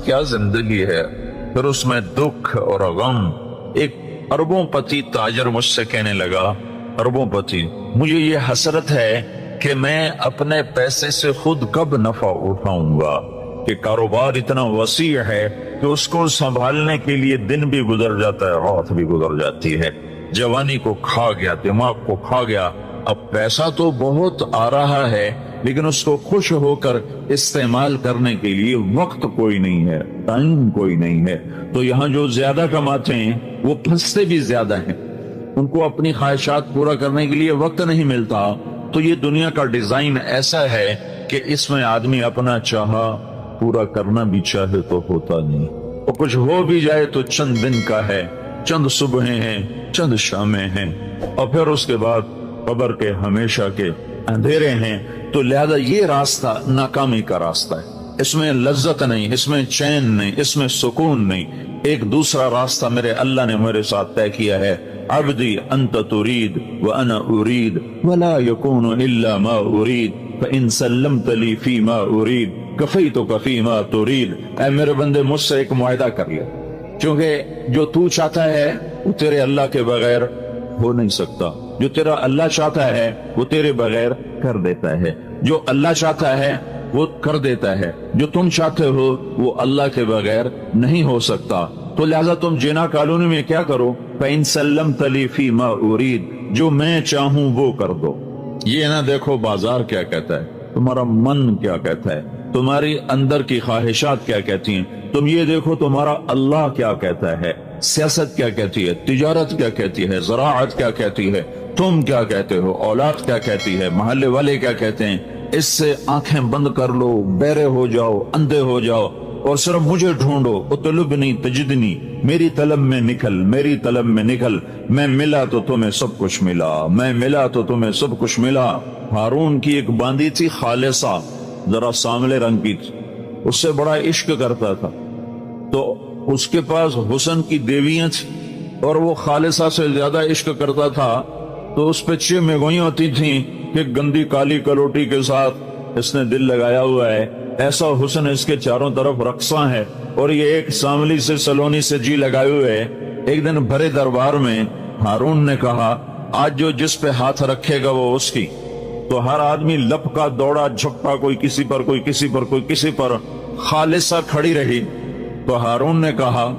کیا زندگی ہے، پھر اس میں دکھ اور غم۔ ایک اربوں پتی تاجر مجھ سے کہنے لگا، اربوں پتی، مجھے یہ حسرت ہے کہ میں اپنے پیسے سے خود کب نفع اٹھاؤں گا، کہ کاروبار اتنا وسیع ہے کہ اس کو سنبھالنے کے لیے دن بھی گزر جاتا ہے، رات بھی گزر جاتی ہے، جوانی کو کھا گیا، دماغ کو کھا گیا۔ اب پیسہ تو بہت آ رہا ہے لیکن اس کو خوش ہو کر استعمال کرنے کے لیے وقت کوئی نہیں ہے، ٹائم کوئی نہیں ہے۔ تو یہاں جو زیادہ کماتے ہیں وہ پھنستے بھی زیادہ ہیں، ان کو اپنی خواہشات پورا کرنے کے لیے وقت نہیں ملتا۔ تو یہ دنیا کا ڈیزائن ایسا ہے کہ اس میں آدمی اپنا چاہا پورا کرنا بھی چاہے تو ہوتا نہیں، اور کچھ ہو بھی جائے تو چند دن کا ہے، چند صبحیں ہیں، چند شامیں ہیں، اور پھر اس کے بعد قبر کے ہمیشہ کے اندھیرے ہیں۔ تو لہذا یہ راستہ ناکامی کا راستہ ہے، اس میں لذت نہیں، اس میں چین نہیں، اس میں سکون نہیں۔ ایک دوسرا راستہ میرے اللہ نے میرے ساتھ طے کیا ہے، عبدی انت ترید وانا ارید ولا یکون الا ما ارید فان سلمت لی فیما ارید کفیتک فیما ترید۔ اے میرے بندے، مجھ سے ایک معاہدہ کر لے، کیونکہ جو تو چاہتا ہے وہ تیرے اللہ کے بغیر ہو نہیں سکتا، جو تیرا اللہ چاہتا ہے وہ تیرے بغیر کر دیتا ہے، جو اللہ چاہتا ہے وہ کر دیتا ہے، جو تم چاہتے ہو وہ اللہ کے بغیر نہیں ہو سکتا۔ تو لہذا تم جنا کالونی میں کیا کرو، فَإِن سَلَّمْتَ لِي فِي مَا أُرِيدُ، جو میں چاہوں وہ کر دو۔ یہ نہ دیکھو بازار کیا کہتا ہے، تمہارا من کیا کہتا ہے، تمہاری اندر کی خواہشات کیا کہتی ہیں، تم یہ دیکھو تمہارا اللہ کیا کہتا ہے، سیاست کیا کہتی ہے، تجارت کیا کہتی ہے، زراعت کیا کہتی ہے، تم کیا کہتے ہو، اولاد کیا کہتی ہے، محلے والے کیا کہتے ہیں۔ اس سے آنکھیں بند کر لو، بہرے ہو جاؤ، اندھے ہو جاؤ، اور صرف مجھے ڈھونڈو، اطلبنی تجدنی، میری طلب میں نکل، میری طلب میں نکل۔ میں ملا تو تمہیں سب کچھ ملا، میں ملا تو تمہیں سب کچھ ملا۔ ہارون کی ایک باندی تھی خالصہ، ذرا سانولے رنگ کی تھی، اس سے بڑا عشق کرتا تھا، تو اس کے پاس حسن کی دیویاں تھیں اور وہ خالصہ سے زیادہ عشق کرتا تھا، تو اس پہ 6 میگوئیاں ہوتی تھیں کہ گندی کالی کلوٹی کے ساتھ اس نے دل لگایا ہوا ہے، ایسا حسن اس کے چاروں طرف رقصاں ہے، اور یہ ایک ساملی سے سلونی سے جی لگائے ہوئے ہے۔ ایک دن بھرے دربار میں ہارون نے کہا، آج جو جس پہ ہاتھ رکھے گا وہ اس کی۔ تو ہر آدمی لپکا دوڑا جھپٹا، کوئی کسی پر، کوئی کسی پر، کوئی کسی پر، خالصہ کھڑی رہی۔ تو ہارون نے کہا،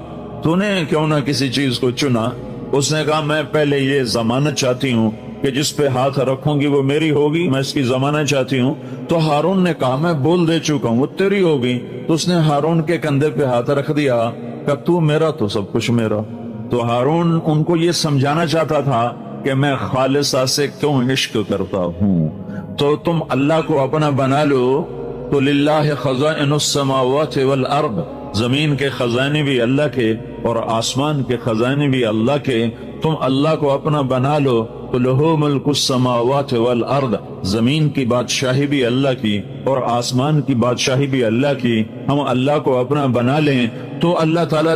تو نے کیوں نہ کسی چیز کو چنا؟ اس نے کہا، میں پہلے یہ ضمانت چاہتی ہوں کہ جس پہ ہاتھ رکھوں گی وہ میری ہوگی، میں اس کی ضمانت چاہتی ہوں۔ تو ہارون نے کہا، میں بول دے چکا ہوں وہ تیری ہوگی۔ تو اس نے ہارون کے کندھے پہ ہاتھ رکھ دیا کہ تو میرا تو سب کچھ میرا۔ تو ہارون ان کو یہ سمجھانا چاہتا تھا کہ میں خالصہ سے کیوں عشق کرتا ہوں۔ تو تم اللہ کو اپنا بنا لو تو للہ خزائن السماوات والارض، زمین کے خزانے بھی اللہ کے اور آسمان کے خزانے بھی اللہ کے۔ تم اللہ کو اپنا بنا لو تو لہو ملک السماوات والارض، زمین کی بادشاہی بھی اللہ کی اور آسمان کی بادشاہی بھی اللہ کی۔ ہم اللہ کو اپنا بنا لیں تو اللہ تعالیٰ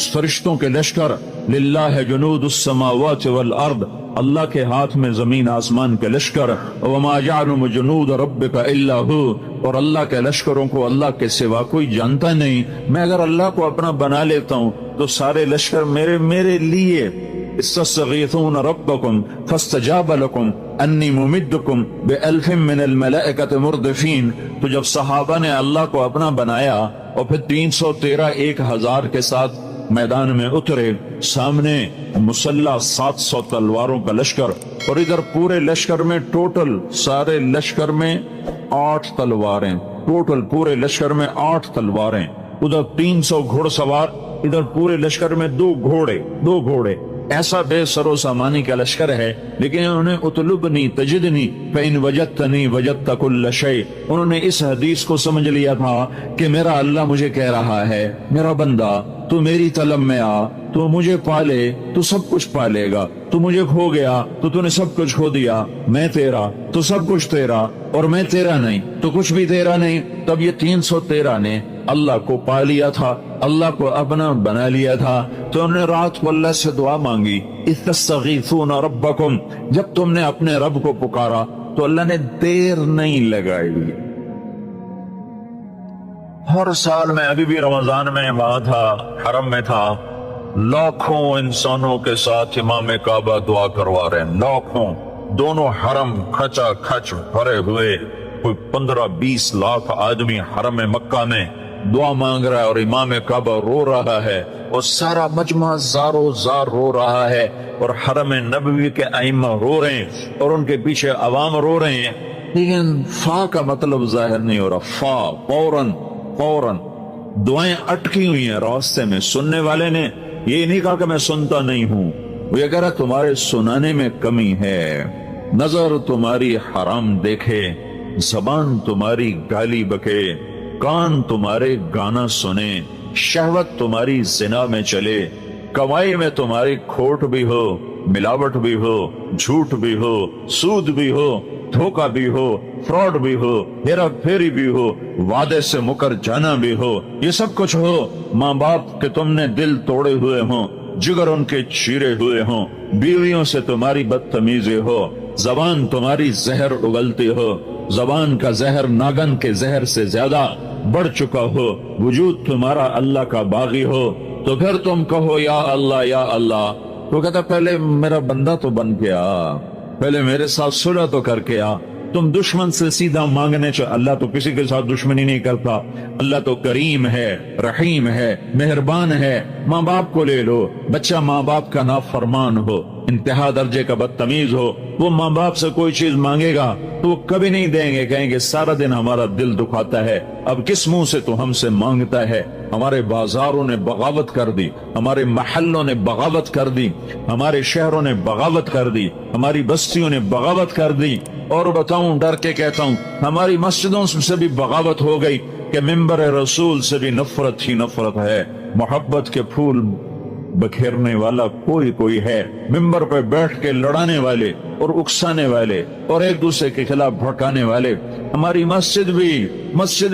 فرشتوں کے لشکر، للہ جنود السماوات والارض، اللہ کے ہاتھ میں زمین آسمان کے لشکر، وما يعلم جنود ربک الا هو، اور اللہ کے لشکروں کو اللہ کے سوا کوئی جانتا نہیں۔ میں اگر اللہ کو اپنا بنا لیتا ہوں تو سارے لشکر میرے لیے۔ استغیثون ربکم فاستجاب لکم انی ممدکم بألف من الملائکۃ مردفین۔ تو جب صحابہ نے اللہ کو اپنا بنایا اور پھر 313 1000 کے ساتھ میدان میں اترے، سامنے مسلح 700 تلواروں کا لشکر، اور ادھر پورے لشکر میں ٹوٹل سارے لشکر میں 8 تلواریں، ٹوٹل پورے لشکر میں 8 تلواریں، ادھر 300 گھوڑ سوار، ادھر پورے لشکر میں 2 گھوڑے۔ ایسا بے سر و سامانی کا لشکر ہے، لیکن انہوں نے اطلبنی تجدنی فإن وجدتنی وجدت کل شیء، انہوں نے اس حدیث کو سمجھ لیا تھا کہ میرا اللہ مجھے کہہ رہا ہے، میرا بندہ تو میری طلب میں آ، تو مجھے پالے تو سب کچھ پالے گا، تو مجھے کھو گیا تو تو نے سب کچھ کھو دیا، میں تیرا تو سب کچھ تیرا، اور میں تیرا نہیں تو کچھ بھی تیرا نہیں۔ تب یہ 313 نے اللہ کو پا لیا تھا، اللہ کو اپنا بنا لیا تھا۔ تو انہوں نے رات کو اللہ سے دعا مانگی، اذ تستغیثون ربکم، جب تم نے اپنے رب کو پکارا تو اللہ نے دیر نہیں لگائی، ہر سال میں ابھی بھی رمضان میں وہاں تھا، حرم میں تھا، لاکھوں انسانوں کے ساتھ امام کعبہ دعا کروا رہے ہیں، لاکھوں، دونوں حرم کھچا کھچ بھرے ہوئے، کوئی 15-20 لاکھ آدمی حرم مکہ میں دعا مانگ رہا ہے اور امام کعبہ رو رہا ہے، اور سارا مجمع زارو زار رو رہا ہے، اور حرم نبوی کے ائمہ رو رہے ہیں اور ان کے پیچھے عوام رو رہے ہیں، لیکن فا کا مطلب ظاہر نہیں ہو رہا۔ فوراً دعائیں اٹکی ہوئی ہیں راستے میں۔ سننے والے نے یہ نہیں کہا کہ میں سنتا نہیں ہوں، وہ یہ کہہ رہا تمہارے سنانے میں کمی ہے، نظر تمہاری حرام دیکھے، زبان تمہاری گالی بکے، کان تمہارے گانا سنے، شہوت تمہاری زنا میں چلے، کمائی میں تمہاری کھوٹ بھی ہو، ملاوٹ بھی ہو، جھوٹ بھی ہو، سود بھی ہو، دھوکہ بھی ہو، فراڈ بھی ہو، ہیرا پھیری بھی ہو، وعدے سے مکر جانا بھی ہو، یہ سب کچھ ہو، ماں باپ کے تم نے دل توڑے ہوئے ہوں، جگر ان کے چیرے ہوئے ہوں، بیویوں سے تمہاری بدتمیزی ہو، زبان تمہاری زہر اگلتی ہو، زبان کا زہر ناگن کے زہر سے زیادہ بڑھ چکا ہو، وجود تمہارا اللہ کا باغی ہو، تو پھر تم کہو یا اللہ یا اللہ۔ تو کہتا پہلے میرا بندہ تو بن گیا، پہلے میرے ساتھ صلح تو کر کے آ۔ تم دشمن سے سیدھا مانگنے چاہے، اللہ تو کسی کے ساتھ دشمنی نہیں کرتا، اللہ تو کریم ہے، رحیم ہے، مہربان ہے۔ ماں باپ کو لے لو، بچہ ماں باپ کا نافرمان ہو، انتہا درجے کا بدتمیز ہو، وہ ماں باپ سے کوئی چیز مانگے گا تو وہ کبھی نہیں دیں گے، کہیں گے سارا دن ہمارا دل دکھاتا ہے، اب کس منہ سے تو ہم سے مانگتا ہے۔ ہمارے بازاروں نے بغاوت کر دی، ہمارے محلوں نے بغاوت کر دی، ہمارے شہروں نے بغاوت کر دی، ہماری بستیوں نے بغاوت کر دی، اور بتاؤں ڈر کے کہتا ہوں ہماری مسجدوں سے بھی بغاوت ہو گئی کہ ممبر رسول سے بھی نفرت ہی نفرت ہے۔ محبت کے پھول بکھیرنے والا کوئی ہے، ممبر پہ بیٹھ کے لڑانے والے اور اکسانے والے اور ایک دوسرے کے خلاف بھڑکانے والے۔ ہماری مسجد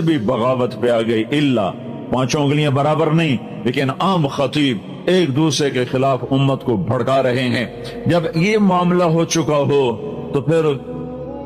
بھی بغاوت پہ آ گئی، الا 5 انگلیاں برابر نہیں، لیکن عام خطیب ایک دوسرے کے خلاف امت کو بھڑکا رہے ہیں۔ جب یہ معاملہ ہو چکا ہو تو پھر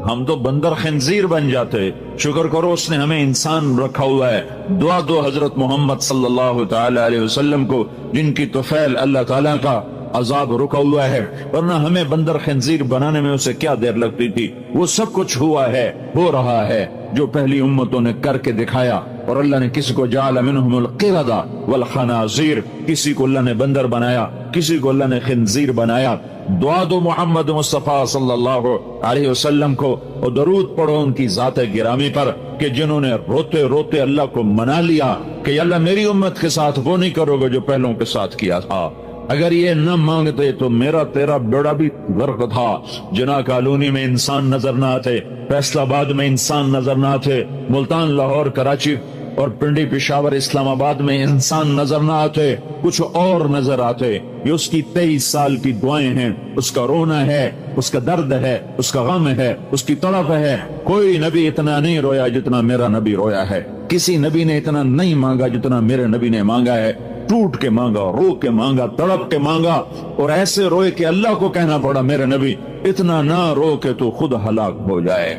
ہم تو بندر خنزیر بن جاتے۔ شکر کرو اس نے ہمیں انسان رکھا ہوا ہے، دعا دو حضرت محمد صلی اللہ تعالی علیہ وسلم کو، جن کی طفیل اللہ تعالیٰ کا عذاب رکا ہوا ہے، ورنہ ہمیں بندر خنزیر بنانے میں اسے کیا دیر لگتی تھی۔ وہ سب کچھ ہوا ہے، ہو رہا ہے جو پہلی امتوں نے کر کے دکھایا، اور اللہ نے کسی کو جعل منہم القردہ والخنازیر، کسی کو اللہ نے بندر بنایا، کسی کو اللہ نے خنزیر بنایا۔ دعا دو محمد مصطفیٰ صلی اللہ علیہ وسلم کو، اور درود پڑھو ان کی ذات گرامی پر کہ جنہوں نے روتے روتے اللہ کو منا لیا کہ اللہ میری امت کے ساتھ وہ نہیں کرو گے جو پہلوں کے ساتھ کیا تھا۔ اگر یہ نہ مانگتے تو میرا تیرا بیڑا بھی غرق تھا۔ جناح کالونی میں انسان نظر نہ آتے، فیصل آباد میں انسان نظر نہ آتے، ملتان، لاہور، کراچی اور پنڈی، پشاور، اسلام آباد میں انسان نظر نہ آتے، کچھ اور نظر آتے۔ یہ اس کی 23 سال کی دعائیں ہیں، اس کا رونا ہے، اس کا درد ہے، اس کا غم ہے، اس کی تڑپ ہے۔ کوئی نبی اتنا نہیں رویا جتنا میرا نبی رویا ہے، کسی نبی نے اتنا نہیں مانگا جتنا میرے نبی نے مانگا ہے۔ ٹوٹ کے مانگا، رو کے مانگا، تڑپ کے مانگا، اور ایسے روئے کہ اللہ کو کہنا پڑا میرے نبی اتنا نہ رو کہ تو خود ہلاک ہو جائے۔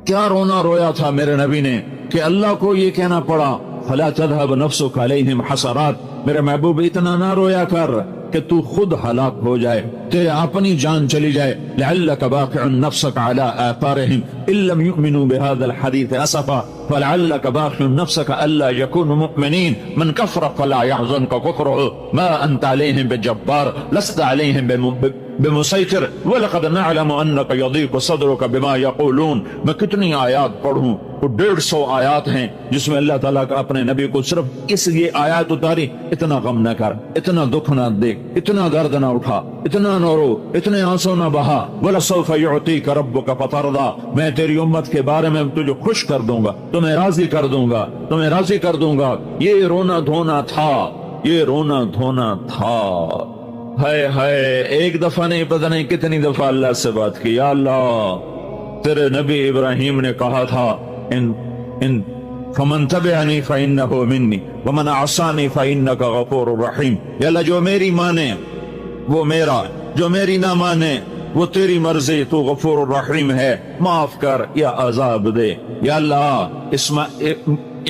کیا رونا رویا تھا میرے نبی نے کہ اللہ کو یہ کہنا پڑا فلا تذهب نفسك عليهم حسرات، میرے محبوب اتنا نہ رویا کر کہ تو خود ہلاک ہو جائے، تیرے اپنی جان چلی جائے۔ لعلك باخع نفسك على آثارهم ان لم يؤمنوا بهذا الحديث اسفا فلعلك باخع نفسك الا يكونوا مؤمنين من كفر فلا يحزنك كفره ما انت عليهم بجبار لست عليهم بمسيطر ولقد نعلم انك يضيق صدرك بما يقولون۔ میں کتنی آیات پڑھوں، وہ 150 آیات ہیں جس میں اللہ تعالیٰ کا اپنے نبی کو صرف اس یہ آیات اتاری، اتنا غم نہ کر، اتنا دکھ نہ دیکھ، اتنا درد نہ اٹھا، اتنا نہ رو، اتنے آنسو نہ بہا۔ وَلَسَوْفَ يُعْطِيكَ رَبُّكَ فَتَرْضَىٰ، میں تیری امت کے بارے میں تجھے خوش کر دوں گا، تمہیں راضی کر دوں گا، تمہیں راضی کر دوں گا۔ یہ رونا دھونا تھا، یہ رونا دھونا تھا۔ ہائے ہائے، ایک دفعہ نہیں، پتہ نہیں کتنی دفعہ اللہ سے بات کی۔ یا اللہ، تیرے نبی ابراہیم نے کہا تھا ان فمن تبعنی فإنہ منی ومن عصانی فإنک غفور رحیم۔ یا اللہ، جو میری مانے وہ میرا، جو میری نہ مانے وہ تیری مرضی، تو غفور الرحیم ہے، معاف کر یا عذاب دے۔ یا اللہ،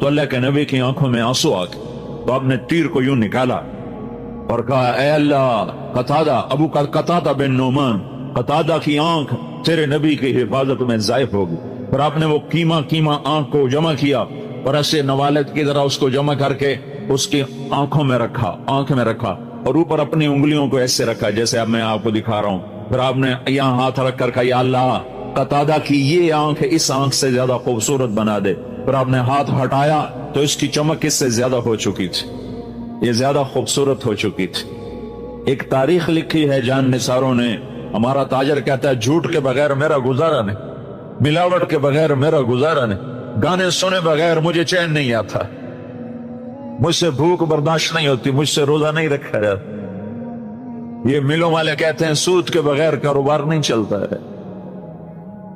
تو اللہ کے نبی کی آنکھوں میں آنسو آ گئے، تو آپ نے تیر کو یوں نکالا اور کہا اے اللہ قتادہ، ابو قتادہ بن نعمان، قتادہ کی آنکھ تیرے نبی کی حفاظت میں ضائع ہوگی۔ پھر آپ نے وہ کیما آنکھ کو جمع کیا اور ایسے نوالد کی طرح اس کو جمع کر کے اس کی آنکھ میں رکھا اور اوپر اپنی انگلیوں کو ایسے رکھا جیسے اب میں آپ کو دکھا رہا ہوں۔ پھر آپ نے یہاں ہاتھ رکھ کر کہا یا اللہ قتادہ کی یہ آنکھ اس آنکھ سے زیادہ خوبصورت بنا دے۔ پھر آپ نے ہاتھ ہٹایا تو اس کی چمک اس سے زیادہ ہو چکی تھی، یہ زیادہ خوبصورت ہو چکی تھی۔ ایک تاریخ لکھی ہے جان نثاروں نے، ہمارا تاجر کہتا ہے جھوٹ کے بغیر میرا گزارا نہیں، ملاوٹ کے بغیر میرا گزارا نہیں، گانے سنے بغیر مجھے چین نہیں آتا، مجھ سے بھوک برداشت نہیں ہوتی، مجھ سے روزہ نہیں رکھا جاتا۔ یہ ملوں والے کہتے ہیں سود کے بغیر کاروبار نہیں چلتا ہے۔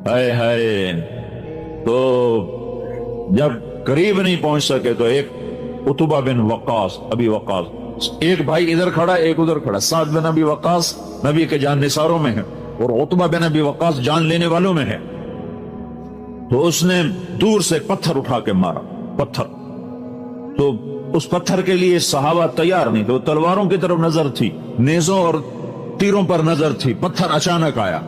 ہائے ہائے، تو جب قریب نہیں پہنچ سکے تو ایک عتبہ بن وقاص، ابی وقاص، ایک بھائی ادھر کھڑا ایک ادھر کھڑا، سعد بن ابی وقاص نبی کے جان نثاروں میں ہے اور عتبہ بن ابی وقاص جان لینے والوں میں ہے۔ تو اس نے دور سے پتھر اٹھا کے مارا، پتھر، تو اس پتھر کے لیے صحابہ تیار نہیں تھے، تلواروں کی طرف نظر تھی، نیزوں اور تیروں پر نظر تھی، پتھر اچانک آیا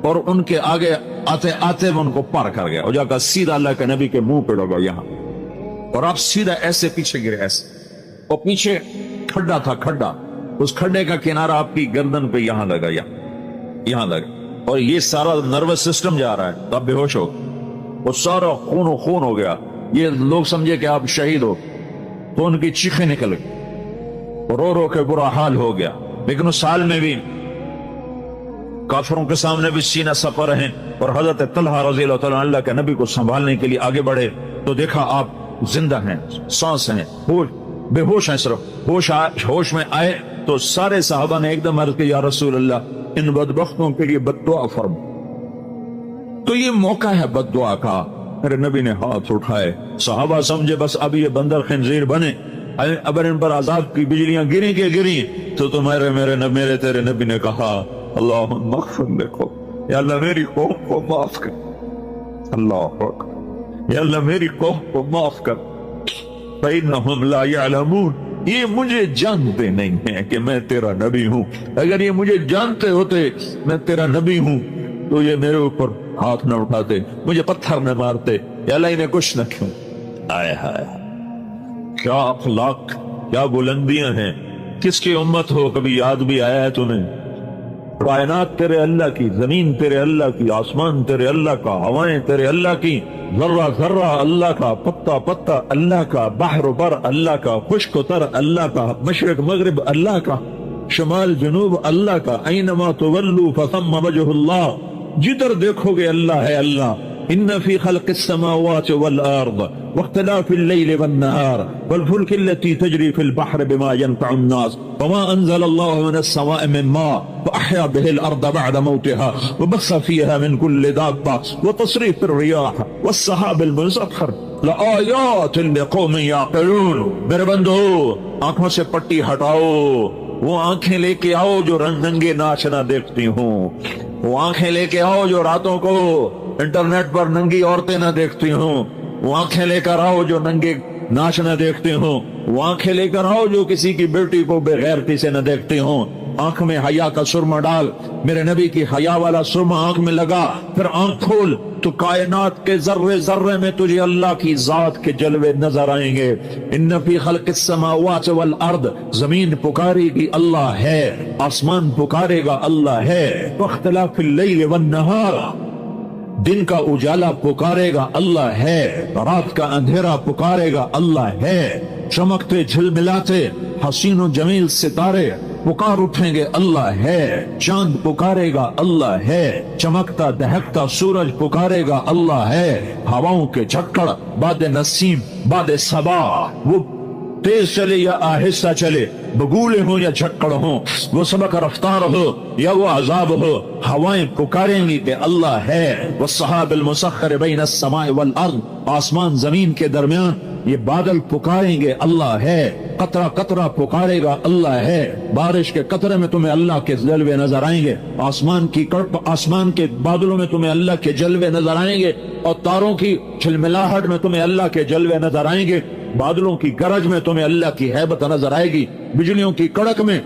اور ان کے آگے آتے آتے ان کو پار کر گیا اور جا کر سیدھا اللہ کے نبی کے منہ پہ لگا یہاں، اور آپ سیدھا ایسے پیچھے گرے ایسے، اور پیچھے کھڈا تھا، کھڈا، اس کھڈے کا کنارہ آپ کی گردن پہ یہاں لگا، یہاں لگا، اور یہ سارا نروس سسٹم جا رہا ہے، تو آپ بے ہوش ہو، وہ سارا خون ہو گیا، یہ لوگ سمجھے کہ آپ شہید ہو، تو ان کی چیخیں نکل گئی، رو رو کے برا حال ہو گیا۔ لیکن اس حال میں بھی کافروں کے سامنے بھی سینہ سپر ہیں، اور حضرت طلحہ رضی اللہ تعالیٰ اللہ کے نبی کو سنبھالنے کے لیے آگے بڑھے تو دیکھا آپ زندہ ہیں، سانس ہیں، بے ہوش ہیں، صرف ہوش میں آئے تو سارے صحابہ نے ایک دم عرض کی یا رسول اللہ ان بدبختوں کے لیے بد دعا فرما۔ تو یہ موقع ہے بد دعا کا، میرے نبی نے ہاتھ اٹھائے، صحابہ سمجھے بس اب یہ بندر خنزیر بنے، اگر ان پر عذاب کی بجلیاں گریں تو میرے تیرے نبی نے کہا اللہم اغفر لکو، یا اللہ میری قوم کو معاف کر، اللہ اکبر، یا اللہ میری قوم کو معاف کر، فإنہم لا یعلمون، یہ مجھے جانتے نہیں ہیں کہ میں تیرا نبی ہوں، اگر یہ مجھے جانتے ہوتے میں تیرا نبی ہوں تو یہ میرے اوپر ہاتھ نہ اٹھاتے، مجھے پتھر نہ مارتے، یا اللہ انہیں کچھ نہ کیوں۔ آئے ہائے، کیا اخلاق، کیا بلندیاں ہیں، کس کی امت ہو، کبھی یاد بھی آیا ہے تمہیں؟ کائنات تیرے اللہ کی، زمین تیرے اللہ کی، آسمان تیرے اللہ کا، ہوائیں تیرے اللہ کی، ذرہ ذرہ اللہ کا، پتا پتا اللہ کا، بحر و بر اللہ کا، خشک و تر اللہ کا، مشرق مغرب اللہ کا، شمال جنوب اللہ کا، اینما تولوا فثم وجہ اللہ، جدھر دیکھو گے اللہ ہے اللہ۔ ان فی خلق السماوات والارض واختلاف اللیل والنہار والفلک التي تجری فی البحر بما ينفع الناس وما انزل اللہ من السماء من ماء فاحیا به الارض بعد موتها وبث فيها من كل دابة وتصريف الرياح والسحاب المسخر لآیات لقوم یعقلون۔ میرے بندو آنکھوں سے پٹی ہٹاؤ، وہ آنکھیں لے کے آؤ جو رنگ رنگے ناچ نہ دیکھتی ہوں، وہ آنکھیں لے کے آؤ جو راتوں کو انٹرنیٹ پر ننگی عورتیں نہ دیکھتی ہوں، وہ آنکھیں لے کر آؤ جو ننگے ناچ نہ دیکھتی ہوں، وہ آنکھیں لے کر آؤ جو کسی کی بیٹی کو بے غیرتی سے نہ دیکھتی ہوں۔ آنکھ میں حیا کا سرما ڈال، میرے نبی کی حیا والا سرما آنکھ میں لگا، پھر آنکھ کھول تو کائنات کے ذرے ذرے میں تجھے اللہ کی ذات کے جلوے نظر آئیں گے۔ ان فی خلق السماوات والارض، زمین پکارے گی اللہ ہے، آسمان پکارے گا اللہ ہے، واختلاف اللیل والنہار، دن کا اجالا پکارے گا اللہ ہے، رات کا اندھیرا پکارے گا اللہ ہے، چمکتے جھلملاتے حسین و جمیل ستارے پکار اٹھیں گے اللہ ہے، چاند پکارے گا اللہ ہے، چمکتا دہکتا سورج پکارے گا اللہ ہے، ہواؤں کے جھکڑ، باد نسیم، باد صبا، وہ تیز چلے یا آہستہ چلے، بگولے ہوں یا جھکڑ ہوں، وہ سبق رفتار ہو یا وہ عذاب ہو، ہوائیں پکاریں گی کہ اللہ ہے، والسحاب المسخر بین السماء والارض، آسمان زمین کے درمیان یہ بادل پکاریں گے اللہ ہے، قطرہ قطرہ پکارے گا اللہ ہے، بارش کے قطرے میں تمہیں اللہ کے جلوے نظر آئیں گے، آسمان کے بادلوں میں تمہیں اللہ کے جلوے نظر آئیں گے، اور تاروں کی چھلملاہٹ میں تمہیں اللہ کے جلوے نظر آئیں گے، بادلوں کی گرج میں تمہیں اللہ کی ہیبت نظر آئے گی، بجلیوں کی کڑک میں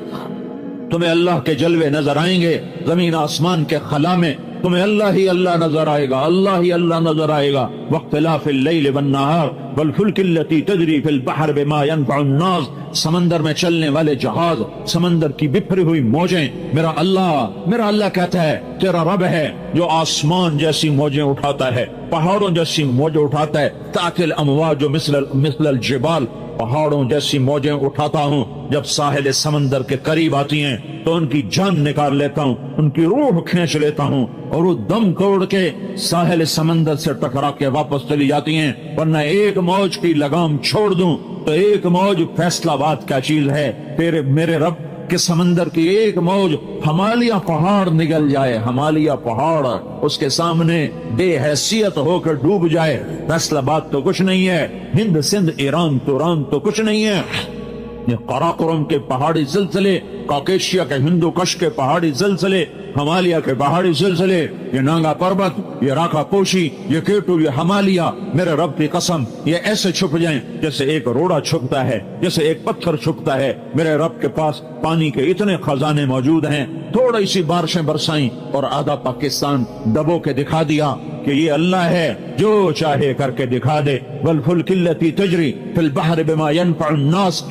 تمہیں اللہ کے جلوے نظر آئیں گے، زمین آسمان کے خلا میں تمہیں اللہ ہی اللہ نظر آئے گا، اللہ ہی اللہ نظر آئے گا۔ واختلاف اللیل والنہار والفلک التی تجری فی البحر بما ينفع الناس، سمندر میں چلنے والے جہاز، سمندر کی بکھری ہوئی موجیں، میرا اللہ کہتا ہے تیرا رب ہے جو آسمان جیسی موجیں اٹھاتا ہے، پہاڑوں جیسی موجیں اٹھاتا ہے، تأتی الامواج مثل الجبال، پہاڑوں جیسی موجیں اٹھاتا ہوں، جب ساحل سمندر کے قریب آتی ہیں تو ان کی جان نکال لیتا ہوں، ان کی روح کھینچ لیتا ہوں، اور وہ دم توڑ کے ساحل سمندر سے ٹکرا کے واپس چلی جاتی ہیں، ورنہ ایک موج کی لگام چھوڑ دوں تو ایک موج فیصلہ باد کیا چیز ہے، پھر میرے رب کہ سمندر کی ایک موج ہمالیہ پہاڑ نگل جائے، ہمالیہ پہاڑ اس کے سامنے بے حیثیت ہو کر ڈوب جائے، فیصلہ باد تو کچھ نہیں ہے، ہند سندھ ایران توران تو کچھ نہیں ہے، یہ قراقرم کے پہاڑی سلسلے، کاکیشیا کے ہندو کش کے پہاڑی سلسلے، ہمالیہ کے پہاڑی سلسلے، یہ نانگا پربت، یہ راکھا پوشی، یہ کیٹو، یہ ہمالیہ، میرے رب کی قسم یہ ایسے چھپ جائیں جیسے ایک روڑا چھپتا ہے، جیسے ایک پتھر چھپتا ہے۔ میرے رب کے پاس پانی کے اتنے خزانے موجود ہیں، تھوڑی سی بارشیں برسائیں اور آدھا پاکستان دبو کے دکھا دیا کہ یہ اللہ ہے جو چاہے کر کے دکھا دے۔ والفلک التی تجری فی البحر بما ينفع الناس،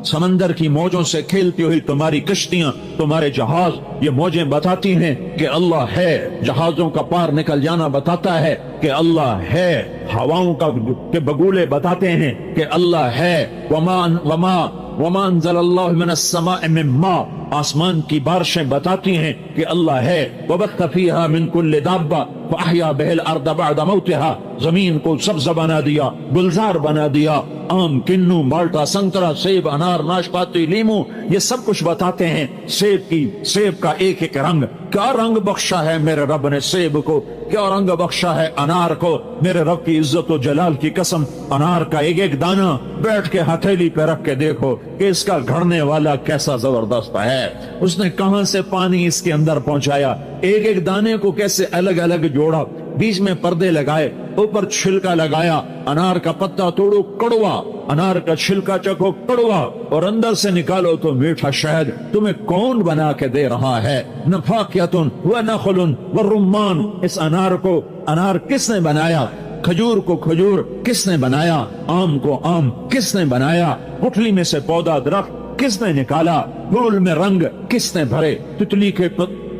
سمندر کی موجوں سے کھیلتی ہوئی تمہاری کشتیاں، تمہارے جہاز، یہ موجیں بتاتی ہیں کہ اللہ ہے، جہازوں کا پار نکل جانا بتاتا ہے کہ اللہ ہے، ہواؤں کا کے بگولے بتاتے ہیں کہ اللہ ہے۔ وما انزل اللہ من السماء من ماء، آسمان کی بارشیں بتاتی ہیں کہ اللہ ہے۔ وبث فیہا من کل دابہ فاحیا بہ الارض بعد موتہا، زمین کو سبز بنا دیا، گلزار بنا دیا، آم، کنو، مالٹا، سنترا، سیب، انار، ناشپاتی، لیمو، یہ سب کچھ بتاتے ہیں سیب کا ایک ایک رنگ، کیا رنگ بخشا ہے میرے رب نے سیب کو، کیا رنگ بخشا ہے انار کو، میرے رب کی عزت و جلال کی قسم، انار کا ایک ایک دانہ بیٹھ کے ہتھیلی پہ رکھ کے دیکھو کہ اس کا گھڑنے والا کیسا زبردست ہے، اس نے کہاں سے پانی اس کے اندر پہنچایا، ایک ایک دانے کو کیسے الگ الگ جوڑا، بیچ میں پردے لگائے، اوپر چھلکا لگایا، انار کا پتا توڑو کڑوا، انار کا چھلکا چکھو کڑوا، اور اندر سے نکالو تو میٹھا شہد، تمہیں کون بنا کے دے رہا ہے؟ نفاقیتن ونخل والرمان، اس انار کو انار کس نے بنایا؟ کھجور کو کھجور کس نے بنایا؟ آم کو آم کس نے بنایا؟ گٹھلی میں سے پودا درخت کس نے نکالا؟ پھول میں رنگ کس نے بھرے؟ تتلی کے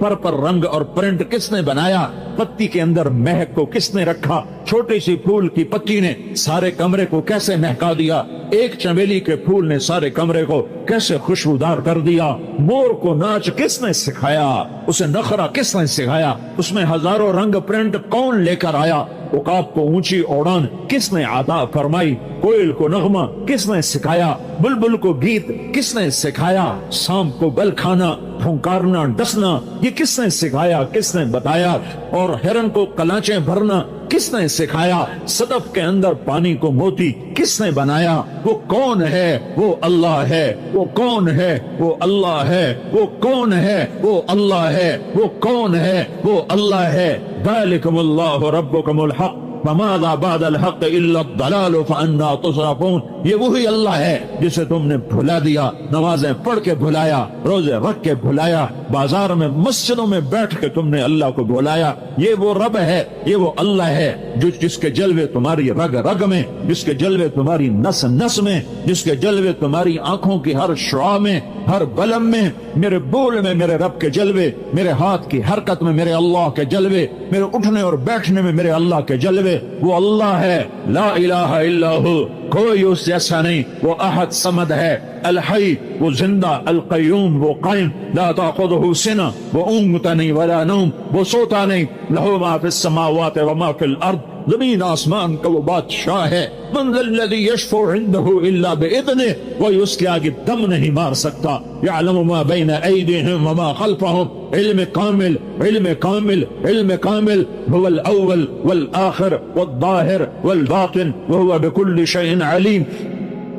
پر رنگ اور پرنٹ کس نے بنایا؟ پتی کے اندر مہک کو کس نے رکھا؟ چھوٹی سی پھول کی پتی نے سارے کمرے کو کیسے مہکا دیا؟ ایک چمیلی کے پھول نے سارے کمرے کو کیسے خوشبودار کر دیا؟ مور کو ناچ کس نے سکھایا؟ اسے نخرا کس نے سکھایا؟ اس میں ہزاروں رنگ پرنٹ کون لے کر آیا؟ عقاب کو اونچی اڑان کس نے عطا فرمائی؟ کوئل کو نغمہ کس نے سکھایا؟ بلبل کو گیت کس نے سکھایا؟ سانپ کو بل کھانا، پھنکارنا، ڈسنا، یہ کس نے سکھایا، کس نے بتایا؟ اور ہرن کو کلانچیں بھرنا کس نے سکھایا؟ صدف کے اندر پانی کو موتی کس نے بنایا؟ وہ کون ہے؟ وہ اللہ ہے۔ وہ کون ہے؟ وہ اللہ ہے۔ وہ کون ہے؟ وہ اللہ ہے۔ وہ کون ہے؟ وہ اللہ ہے۔ ذالکم اللہ ربکم الحق فماذا بعد الحق الا الضلال فانا تصرفون، یہ وہی اللہ ہے جسے تم نے بھلا دیا، نمازیں پڑھ کے بھلایا، روزے رکھ کے بھلایا، بازار میں مسجدوں میں بیٹھ کے تم نے اللہ کو بھلایا، یہ وہ رب ہے، یہ وہ اللہ ہے جس کے جلوے تمہاری رگ رگ میں، جس کے جلوے تمہاری نس نس میں، جس کے جلوے تمہاری آنکھوں کی ہر شعاع میں، ہر بلم میں، میرے بول میں میرے رب کے جلوے، میرے ہاتھ کی حرکت میں میرے اللہ کے جلوے، میرے اٹھنے اور بیٹھنے میں میرے اللہ کے جلوے۔ وہ اللہ ہے، لا الہ الا ہو، کوئی اس جیسا نہیں، وہ احد صمد ہے، الحی وہ زندہ، القیوم وہ قائم، لا تاخذہ سنہ وہ اونگتا نہیں ولا نوم، وہ سوتا نہیں، لہو ما فی السماوات وما فی الارض، زمین آسمان کا وہ بادشاہ ہے، من ذا الذی یشفع عندہ الا باذنہ، کوئی اس کے آگے دم نہیں مار سکتا، یعلم ما بین ایدیہم وما خلفہم، علم کامل، علم کامل، علم کامل، هو الاول والآخر والظاہر والباطن وهو بكل شيء علیم۔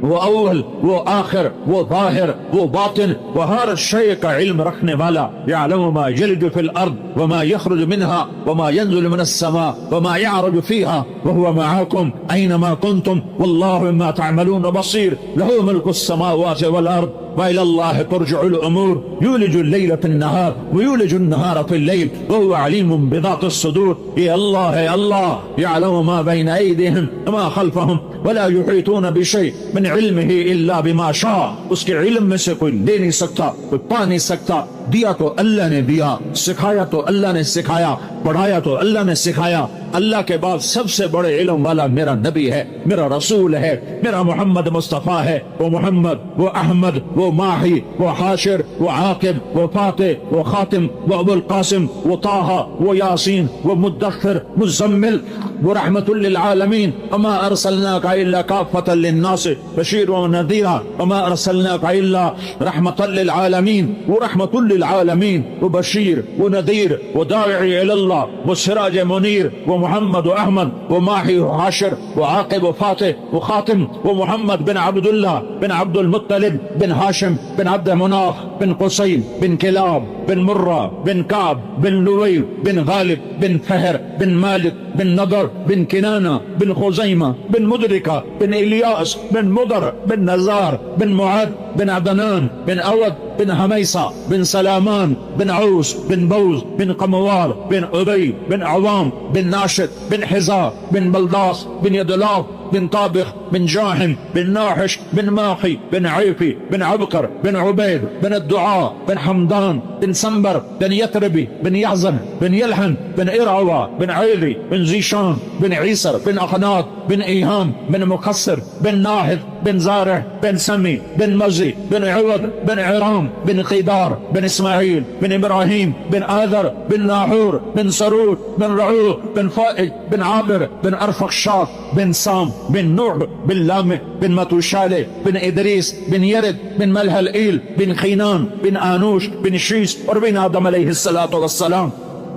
وہ اول وہ آخر وہ ظاہر وہ باطن وہ ہر شے کا علم رکھنے والا، یعلم ما یلج فی الارض وما یخرج منها وما ينزل من السماء وما يعرج فيها وهو معاكم اينما كنتم والله بما تعملون بصير، له ملك السماوات والارض وإلى الله ترجع الأمور، يولج الليل في النهار ويولج النهار في الليل وهو عليم بذات الصدور. يا الله يعلم ما بين أيديهم وما خلفهم ولا يحيطون بشيء من علمه إلا بما شاء. اس کے علم میں سے کوئی لے نہیں سکتا، کوئی پا نہیں سکتا. دیا تو اللہ نے دیا، سکھایا تو اللہ نے سکھایا، پڑھایا تو اللہ نے سکھایا. اللہ کے بعد سب سے بڑے علم والا میرا نبی ہے، میرا رسول ہے، میرا محمد مصطفیٰ ہے. وہ محمد، وہ احمد، وہ ماہی، وہ حاشر، وہ عاقب، وہ فاتح، وہ خاتم، وہ ابو القاسم، وہ طه، وہ یاسین، وہ مدثر، مزمل، وہ رحمت للعالمین. وما ارسلناک الا کافة للناس بشیرا ونذیرا وما ارسلناک الا رحمت للعالمین. وہ رحمت للعالمین، وہ بشیر، وہ نذیر، وہ داعی الی اللہ، وہ سراج منیر، وہ محمد و احمد، وہ ماہی و حاشر، وہ عاقب و فاتح، وہ خاتم، وہ محمد بن عبد اللہ بن عبد المطلب بن ہاشم بن عبد مناف بن قصی بن کلاب بن مرہ بن کعب بن لوی بن غالب بن فہر بن مالک بن نضر بن کنانہ بن خزیمہ بن مدرکہ بن الیاس بن مضر بن نزار بن معد بن عدنان بن اود بن حمیسہ بن سلامان بن عوس بن بوز بن قموار بن عبی بن عوام بن ناشد بن حزار بن بلداس بن يدلاف بن طابخ بن جاحم بن ناحش بن ماحي بن عيفي بن عبقر بن عبيد بن الدعاء بن حمدان بن سنبر بن يثربي بن يحزن بن يلحن بن إرعوى بن عيلي بن زيشان بن عيسر بن أخناط بن إيهام بن مقصر بن ناهض بن زارع بن سمي بن مزي بن عوض بن عرام بن قيدار بن إسماعيل بن إبراهيم بن آذر بن ناحور بن سرود بن رعوق بن فائج بن عابر بن أرفخشاد بن سام بن نوح بن لامع بن متوشالة بن إدريس بن يرد بن ملهلئيل بن خينان بن آنوش بن شيس اور بن آدم علیہ الصلاۃ والسلام.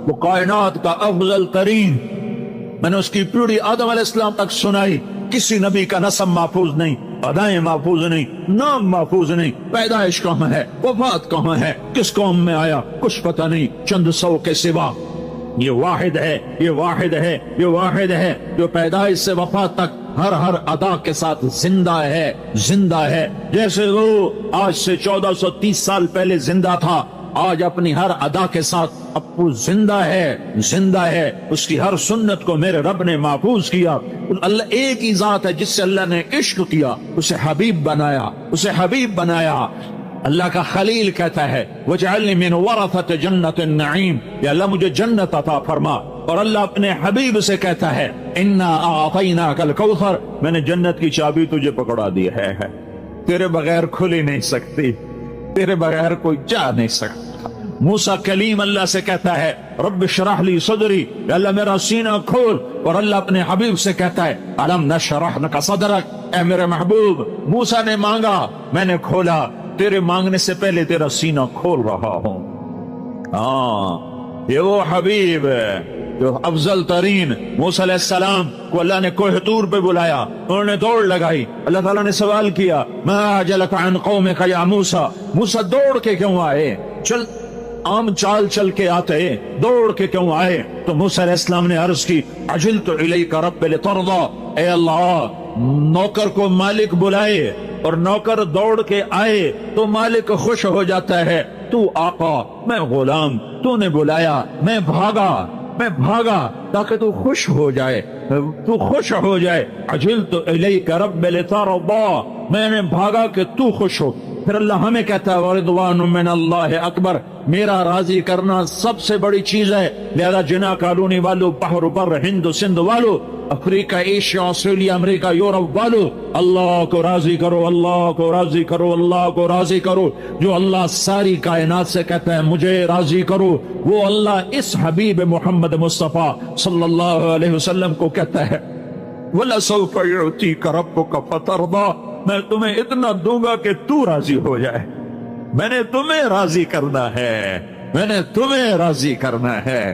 وہ کائنات کا افضل ترین. میں نے اس کی پیڑھی آدم علیہ السلام تک سنائی. کسی نبی کا نسب محفوظ نہیں، ادائیں محفوظ نہیں، نام محفوظ نہیں، پیدائش کہاں ہے، وفات کہاں ہے، کس قوم میں آیا، کچھ پتہ نہیں چند سو کے سوا. یہ واحد ہے، یہ واحد ہے، یہ واحد ہے جو پیدائش سے وفات تک ہر ادا کے ساتھ زندہ ہے، زندہ ہے. جیسے وہ آج سے 1430 سال پہلے زندہ تھا، آج اپنی ہر ادا کے ساتھ ابو زندہ ہے، زندہ ہے. اس کی ہر سنت کو میرے رب نے محفوظ کیا. اللہ ایک ہی ذات ہے جس سے اللہ نے عشق کیا، اسے حبیب بنایا، اسے حبیب بنایا. اللہ کا خلیل کہتا ہے وَجْعَلْنِي مِنْ وَرَثَةِ جَنَّةِ النَّعِيمِ، یا اللہ مجھے جنت عطا فرما. اور اللہ اپنے حبیب سے کہتا ہے اِنَّا أَعْطَيْنَاكَ الْكَوْثَرَ، میں نے جنت کی چابی تجھے پکڑا دی ہے، تیرے بغیر کھل ہی نہیں سکتی، تیرے بغیر کوئی جا نہیں سکتا. موسیٰ کلیم اللہ سے کہتا ہے رب اشرح لی صدری، یا اللہ میرا سینہ کھول. اور اللہ اپنے حبیب سے کہتا ہے الم نشرح لک صدرک، اے میرے محبوب موسیٰ نے مانگا میں نے کھولا، تیرے مانگنے سے پہلے تیرا سینہ کھول رہا ہوں. یہ وہ حبیب ہے جو افضل ترین. موسیٰ علیہ السلام کو اللہ نے کوہ طور پہ بلایا، انہوں نے دوڑ لگائی. اللہ تعالیٰ نے سوال کیا ما اعجلک عن قومک یا موسیٰ، موسیٰ دوڑ کے کیوں آئے؟ چل عام چال چل کے آتے، دوڑ کے کیوں آئے؟ تو موسیٰ علیہ السلام نے عرض کی عجلت الیک رب لترضی، اے اللہ نوکر کو مالک بلائے اور نوکر دوڑ کے آئے تو مالک خوش ہو جاتا ہے. تو آقا میں غلام، تو نے بلایا میں بھاگا تاکہ تو خوش ہو جائے، تو خوش ہو جائے. عجلت الیک رب لترضی، میں نے بھاگا کہ تو خوش ہو. پھر اللہ ہمیں کہتا ہے وَرِضْوَانٌ مِّنَ اللَّهِ اکبر، میرا راضی کرنا سب سے بڑی چیز ہے. لہذا جنا کالونی والو، بحر بر ہند سندھ والو، افریقہ ایشیا آسٹریلیا امریکہ یورپ والو، اللہ کو راضی کرو، اللہ کو راضی کرو، اللہ کو راضی کرو. جو اللہ ساری کائنات سے کہتا ہے مجھے راضی کرو، وہ اللہ اس حبیب محمد مصطفیٰ صلی اللہ علیہ وسلم کو کہتا ہے وَلَسَوْفَ يُعْتِيكَ رَبُّكَ فَتَرْضَىٰ، میں تمہیں اتنا دوں گا کہ تو راضی ہو جائے. میں نے تمہیں راضی کرنا ہے، میں نے تمہیں راضی کرنا ہے.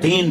3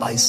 22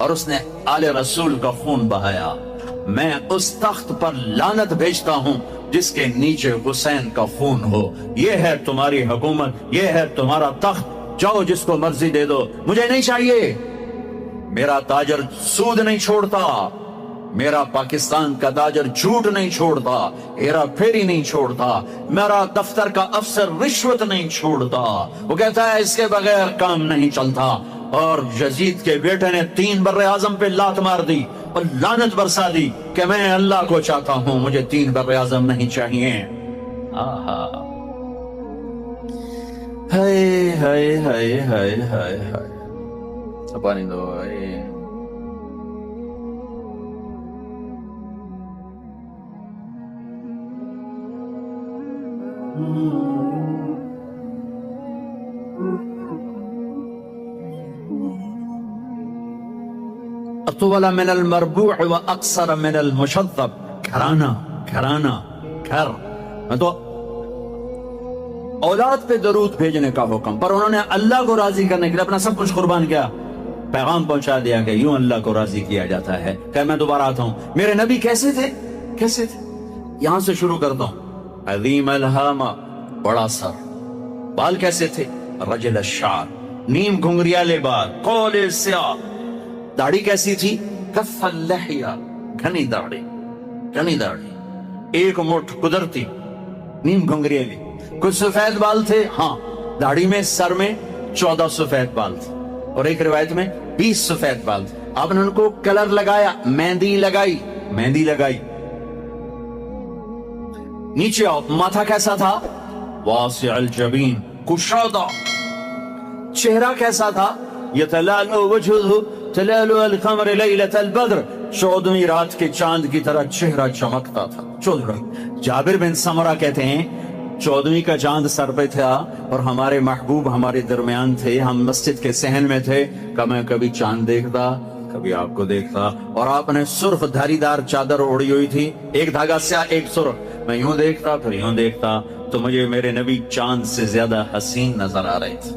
اور اس نے آل رسول کا خون بہایا، میں اس تخت پر لعنت بھیجتا ہوں جس کے نیچے حسین کا خون ہو۔ یہ ہے تمہاری حکومت، یہ ہے تمہارا تخت، جاؤ جس کو مرضی دے دو، مجھے نہیں چاہیے۔ میرا تاجر سود نہیں چھوڑتا، میرا پاکستان کا تاجر جھوٹ نہیں چھوڑتا، ہیرا پھیری نہیں چھوڑتا، میرا دفتر کا افسر رشوت نہیں چھوڑتا۔ وہ کہتا ہے اس کے بغیر کام نہیں چلتا۔ اور یزید کے بیٹے نے 3 بر اعظم پہ لات مار دی اور لعنت برسا دی کہ میں اللہ کو چاہتا ہوں، مجھے 3 بر اعظم نہیں چاہیے۔ آہا، ہائے ہائے ہائے ہائے ہائے ہائے، پانی دو۔ اطول من المربوع واقصر من المشذب، گھرانہ گھر۔ میں تو اولاد پہ درود بھیجنے کا حکم، پر انہوں نے اللہ کو راضی کرنے کے لیے اپنا سب کچھ قربان کیا، پیغام پہنچا دیا کہ یوں اللہ کو راضی کیا جاتا ہے۔ کہ میں دوبارہ آتا ہوں، میرے نبی کیسے تھے؟ یہاں سے شروع کرتا ہوں۔ عظیم الہامہ، بڑا سر، بال کیسے تھے؟ رجل الشعر، نیم گھنگریالے بال، قول سیاہ۔ داڑھی کیسی تھی؟ کف اللحیہ، گھنی داڑھی، ایک مٹھ قدرتی، نیم گھنگریالے۔ کچھ سفید بال تھے، ہاں، داڑھی میں، سر میں 14 سفید بال تھے، اور ایک روایت میں 20 سفید بال تھے۔ آپ نے ان کو کلر لگایا، مہندی لگائی۔ نیچے آؤ، ماتھا کیسا تھا؟ واسع الجبین، کشادہ۔ چہرہ کیسا تھا؟ یتلالو وجہہ تلالو القمر لیلۃ البدر، 14ویں رات کے چاند کی طرح چہرہ چمکتا تھا۔ 14 جابر بن سمرہ کہتے ہیں 14ویں کا چاند سر پہ تھا اور ہمارے محبوب ہمارے درمیان تھے، ہم مسجد کے صحن میں تھے، کہ میں کبھی چاند دیکھتا، کبھی آپ کو دیکھتا، اور آپ نے سرخ دھاری دار چادر اوڑی ہوئی تھی، ایک دھاگا سیاہ ایک سرخ، میں یوں دیکھتا پھر یوں دیکھتا، تو مجھے میرے نبی چاند سے زیادہ حسین نظر آ رہے تھے۔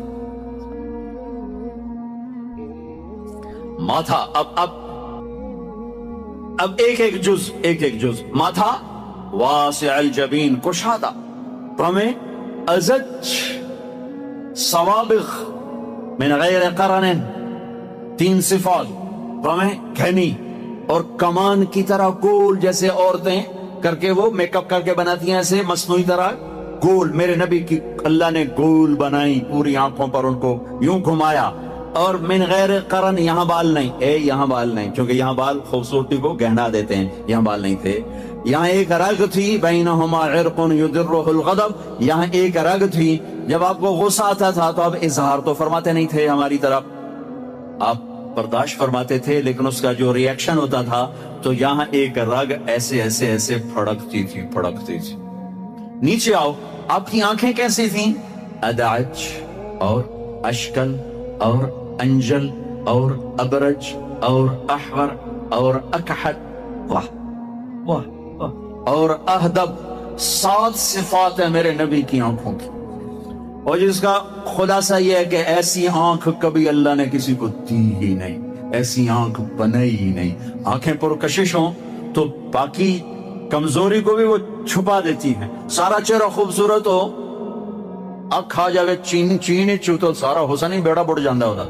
ماتھا، اب ایک جز، ماتھا واسع الجبین، کشادہ، پرمے ازج صوابغ من غیر قرن، 3 صفات، پرمے گھنی اور کمان کی طرح گول، جیسے عورتیں کر کے وہ میک اپ کر کے بناتی ہیں ایسے مصنوعی طرح گول، میرے نبی کی اللہ نے گول بنائی، پوری آنکھوں پر ان کو یوں گھمایا۔ اور من غیر قرن، یہاں بال نہیں، کیونکہ یہاں بال خوبصورتی کو گہنا دیتے ہیں، یہاں بال نہیں تھے۔ یہاں ایک رگ تھی، بینہما عرق یدرہ الغضب، یہاں ایک رگ تھی، جب آپ کو غصہ آتا تھا تو آپ اظہار تو فرماتے نہیں تھے ہماری طرف، آپ برداشت فرماتے تھے، لیکن اس کا جو ری ایکشن ہوتا تھا تو یہاں ایک رگ ایسے پھڑکتی تھی۔ نیچے آؤ، آپ کی آنکھیں کیسی تھیں؟ ادعج اور اشکل اور انجل اور ابرج اور احور اور اکحل، واہ اور اہدب، 7 صفات ہیں میرے نبی کی آنکھوں کی، اور جس کا خلاصہ یہ ہے کہ ایسی آنکھ کبھی اللہ نے کسی کو دی ہی نہیں، ایسی آنکھ بنائی ہی نہیں۔ آنکھیں پرکشش ہوں تو باقی کمزوری کو بھی وہ چھپا دیتی ہیں، سارا چہرہ خوبصورت ہو، اکھ آ جاوے چین چوتو سارا حسن ہی بیڑا بڑھ جاندہ ہوتا۔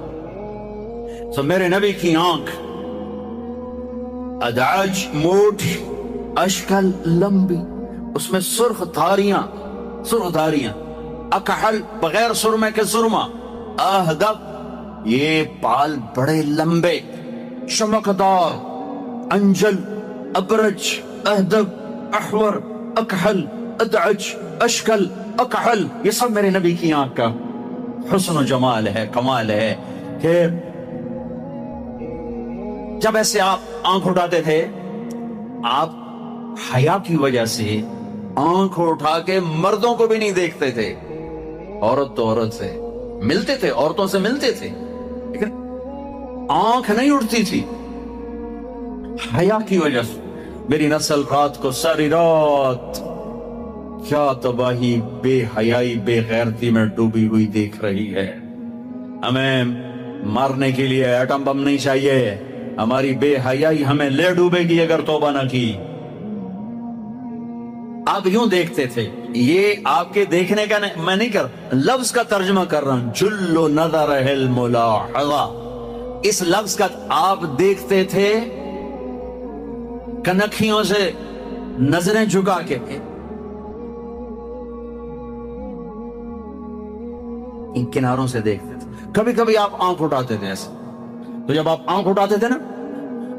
سو میرے نبی کی آنکھ ادعج، موٹ، اشکل، لمبی، اس میں سرخ دھاریاں، اکحل، بغیر سرمے کے سرما، اہدب، یہ بال بڑے لمبے، چمکدار، انجل، ابرج، اہدب، احور، اکحل، ادعج، اشکل، اکحل، یہ سب میرے نبی کی آنکھ کا حسن و جمال ہے، کمال ہے کہ جب ایسے آپ آنکھ اٹھاتے تھے، آپ حیا کی وجہ سے آنکھ اٹھا کے مردوں کو بھی نہیں دیکھتے تھے، عورت تو عورت سے ملتے تھے، عورتوں سے ملتے تھے، لیکن آنکھ نہیں اٹھتی تھی حیا کی وجہ سے۔ میری نسل رات کو ساری رات کیا تباہی، بے حیائی، بے غیرتی میں ڈوبی ہوئی دیکھ رہی ہے۔ ہمیں مارنے کے لیے ایٹم بم نہیں چاہیے، ہماری بے حیائی ہمیں لے ڈوبے گی اگر توبہ نہ کی. آپ یوں دیکھتے تھے. یہ آپ کے دیکھنے کا میں نہیں کر لفظ کا ترجمہ کر رہا ہوں. جل نظر الملاحظہ، اس لفظ کا آپ دیکھتے تھے کنکھیوں سے نظریں جھکا کے. ان کناروں سے دیکھتے تھے. کبھی کبھی آپ آنکھ اٹھاتے تھے ایسے. تو جب آپ آنکھ اٹھاتے تھے نا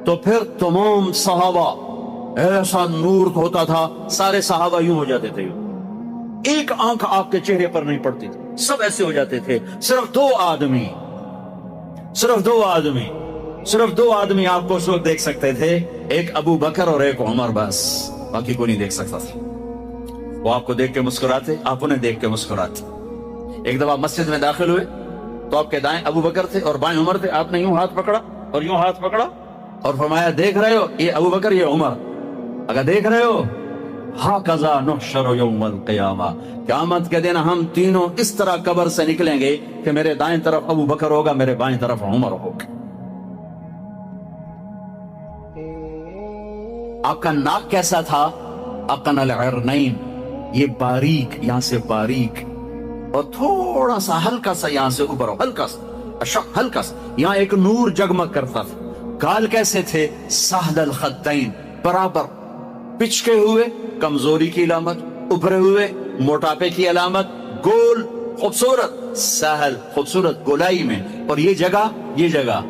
تو پھر تمام صحابہ ایسا نور ہوتا تھا، سارے صحابہ یوں ہو جاتے تھے. ایک آنکھ آپ کے چہرے پر نہیں پڑتی تھی، سب ایسے ہو جاتے تھے. صرف دو آدمی آپ کو اس وقت دیکھ سکتے تھے، ایک ابو بکر اور ایک عمر، بس باقی کوئی نہیں دیکھ سکتا تھا. وہ آپ کو دیکھ کے مسکراتے، آپ انہیں دیکھ کے مسکراتے. ایک دفعہ مسجد میں داخل ہوئے تو آپ کے دائیں ابو بکر تھے اور بائیں عمر تھے. آپ نے یوں ہاتھ پکڑا اور یوں ہاتھ پکڑا اور فرمایا دیکھ رہے ہو یہ ابو بکر یہ عمر، اگر دیکھ رہے ہو ہاکذا نحشر یوم القیامہ، قیامت کے دن ہم تینوں اس طرح قبر سے نکلیں گے کہ میرے دائیں طرف ابو بکر ہوگا، میرے بائیں طرف عمر ہوگا. آپ کا ناک کیسا تھا؟ اقن العرنین، یہ باریک، یہاں سے باریک اور تھوڑا سا ہلکا سا یہاں سے اوپر، ہلکا سا یہاں ایک نور جگمگ کرتا تھا. گال کیسے تھے؟ سہل الخدین، برابر پچکے ہوئے، کمزوری کی علامت، ابھرے ہوئے موٹاپے کی علامت، گول خوبصورت، سہل خوبصورت گولائی میں. اور یہ جگہ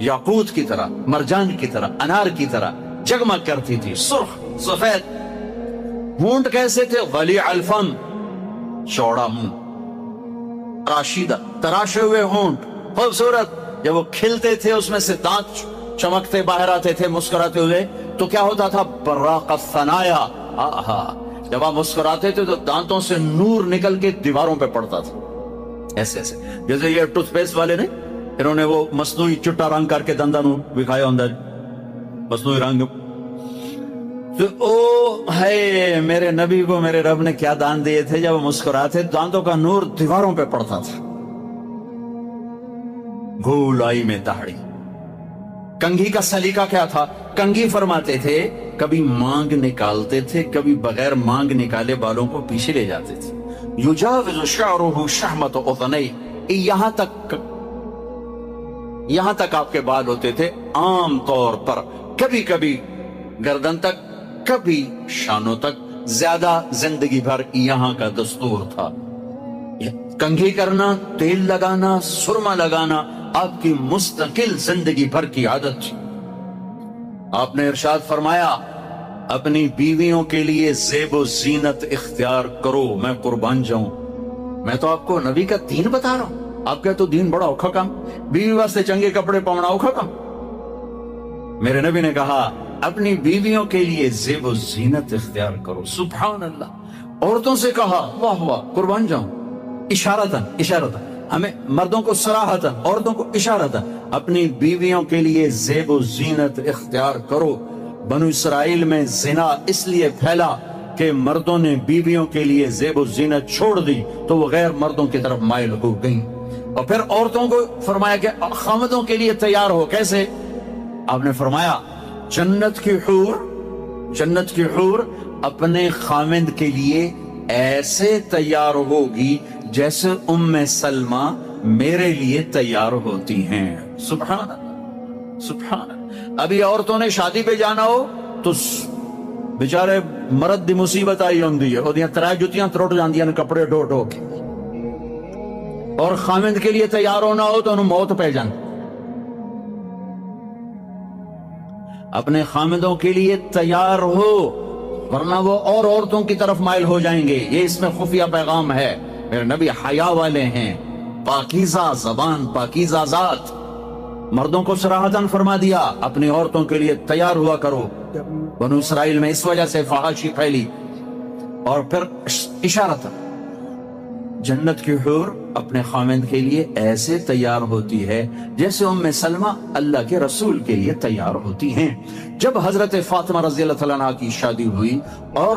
یاقوت کی طرح، مرجان کی طرح، انار کی طرح جگمگ کرتی تھی، سرخ سفید. ہونٹ کیسے تھے؟ ولیع الفم، چوڑا منہ، راشدہ، تراشے ہوئے ہونٹ، خوبصورت. جب وہ کھلتے تھے اس میں سے دانت چمکتے باہر آتے تھے مسکراتے ہوئے تو کیا ہوتا تھا؟ براق الثنایا. جب آپ مسکراتے تھے تو دانتوں سے نور نکل کے دیواروں پہ پڑتا تھا ایسے. جیسے یہ ٹوتھ پیسٹ والے نے انہوں نے وہ مصنوعی چٹا رنگ کر کے دنداں نو دکھایا اندر مصنوعی رنگ. تو او ہے میرے نبی کو میرے رب نے کیا دان دیے تھے، جب مسکراتے دانتوں کا نور دیواروں پہ پڑتا تھا. گولائی میں داڑھی. کنگھی کا سلیقہ کیا تھا؟ کنگھی فرماتے تھے کبھی مانگ نکالتے تھے، کبھی بغیر مانگ نکالے بالوں کو پیچھے لے جاتے تھے. یجاوز شعرہ شحمۃ اذنی، یہاں تک آپ کے بال ہوتے تھے عام طور پر، کبھی کبھی گردن تک، کبھی شانوں تک، زیادہ زندگی بھر یہاں کا دستور تھا. کنگھی کرنا، تیل لگانا، سرما لگانا آپ کی مستقل زندگی بھر کی عادت تھی. آپ نے ارشاد فرمایا اپنی بیویوں کے لیے زیب و زینت اختیار کرو، میں قربان جاؤں. میں تو آپ کو نبی کا دین بتا رہا ہوں، آپ کا تو دین بڑا اوکھا کام، بیوی واسطے چنگے کپڑے پاؤنا اوکھا کام. میرے نبی نے کہا اپنی بیویوں کے لیے زیب و زینت اختیار کرو. سبحان اللہ. عورتوں سے کہا واہ واہ قربان جاؤں، اشارتاً ہمیں مردوں کو صراحتاً، عورتوں کو اشارتاً اپنی بیویوں کے لیے زیب و زینت اختیار کرو. بنو اسرائیل میں زنا اس لیے پھیلا کہ مردوں نے بیویوں کے لیے زیب و زینت چھوڑ دی تو وہ غیر مردوں کی طرف مائل ہو گئیں. اور پھر عورتوں کو فرمایا کہ خامدوں کے لیے تیار ہو. کیسے؟ آپ نے فرمایا جنت کی حور اپنے خامد کے لیے ایسے تیار ہوگی جیسے ام سلمہ میرے لیے تیار ہوتی ہیں. سبحان اللہ. ابھی عورتوں نے شادی پہ جانا ہو تو بیچارے مرد دی مصیبت آئی ہوندی ہے، اودیاں ترائے جتیاں ترٹ جاندیاں نے کپڑے ڈھو ڈھو کے، اور خامد کے لیے تیار ہونا ہو تو انہوں موت پہ جان. اپنے خامدوں کے لیے تیار ہو ورنہ وہ اور عورتوں کی طرف مائل ہو جائیں گے. یہ اس میں خفیہ پیغام ہے. میرے نبی حیا والے ہیں، پاکیزہ زبان، پاکیزہ ذات. مردوں کو صراحتاً فرما دیا اپنی عورتوں کے لیے تیار ہوا کرو. بنو اسرائیل میں اس وجہ سے فحاشی پھیلی. اور پھر اشارتاً جنت کی حور اپنے خامد کے لیے ایسے تیار ہوتی ہے جیسے ام سلمہ اللہ کے رسول کے لیے تیار ہوتی ہیں. جب حضرت فاطمہ رضی اللہ تعالیٰ عنہ کی شادی ہوئی اور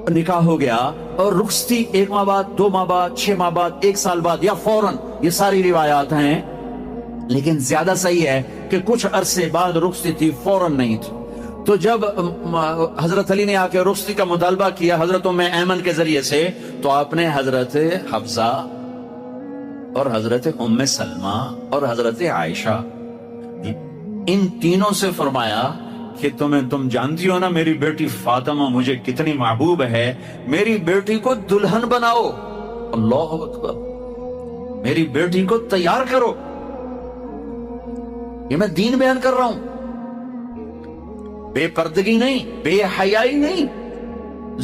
نکاح ہو گیا اور رخصتی 1 ماہ بعد، 2 ماہ بعد، 6 ماہ بعد، 1 سال بعد یا فوراً، یہ ساری روایات ہیں. لیکن زیادہ صحیح ہے کہ کچھ عرصے بعد رخصتی تھی، فوراً نہیں تھی. تو جب حضرت علی نے آ کے رخصتی کا مطالبہ کیا حضرت ام ایمن کے ذریعے سے، تو آپ نے حضرت حفصہ اور حضرت ام سلمہ اور حضرت عائشہ ان تینوں سے فرمایا کہ تم جانتی ہو نا میری بیٹی فاطمہ مجھے کتنی محبوب ہے، میری بیٹی کو دلہن بناؤ. اللہ اکبر، میری بیٹی کو تیار کرو. یہ میں دین بیان کر رہا ہوں، بے پردگی نہیں، بے حیائی نہیں،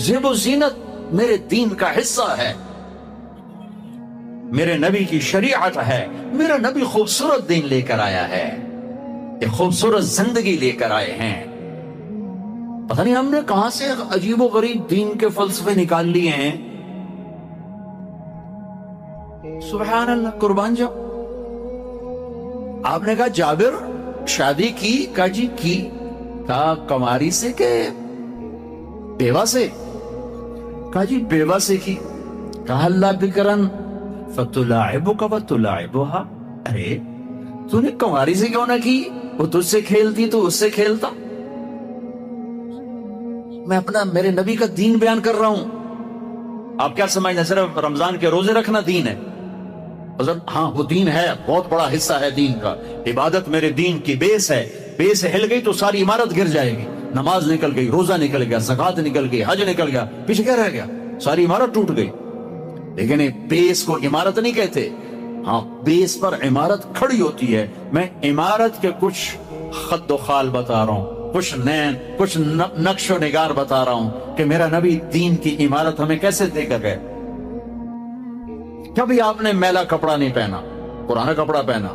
زیب و زینت میرے دین کا حصہ ہے، میرے نبی کی شریعت ہے. میرا نبی خوبصورت دین لے کر آیا ہے، ایک خوبصورت زندگی لے کر آئے ہیں. پتہ نہیں ہم نے کہاں سے عجیب و غریب دین کے فلسفے نکال لیے ہیں. سبحان اللہ، قربان جاؤ. آپ نے کہا جابر شادی کی؟ کہا جی کی. کہا کماری سے کہ بیوہ سے؟ کہا جی بیوہ سے کی. کہا اللہ بکرن فتلاعبک وتلاعبها. ارے تو نے کماری سے کیوں نہ کی؟ وہ تجھ سے کھیلتی تو اس سے کھیلتا. میں اپنا میرے نبی کا دین بیان کر رہا ہوں. آپ کیا سمجھتے ہیں صرف رمضان کے روزے رکھنا دین ہے؟ ہاں وہ دین ہے، بہت بڑا حصہ ہے دین کا. عبادت میرے دین کی بیس ہے، بیس ہل گئی تو ساری عمارت گر جائے گی. نماز نکل گئی، روزہ نکل گیا، زکوٰۃ نکل گئی، حج نکل گیا، پیچھے کیا رہ گیا؟ ساری عمارت ٹوٹ گئی. لیکن بیس کو عمارت نہیں کہتے. ہاں بیس پر عمارت کھڑی ہوتی ہے. میں عمارت کے کچھ خط و خال بتا رہا ہوں، کچھ نقش و نگار بتا رہا ہوں کہ میرا نبی دین کی عمارت ہمیں کیسے دے کر گئے. کبھی آپ نے میلا کپڑا نہیں پہنا، پرانا کپڑا پہنا،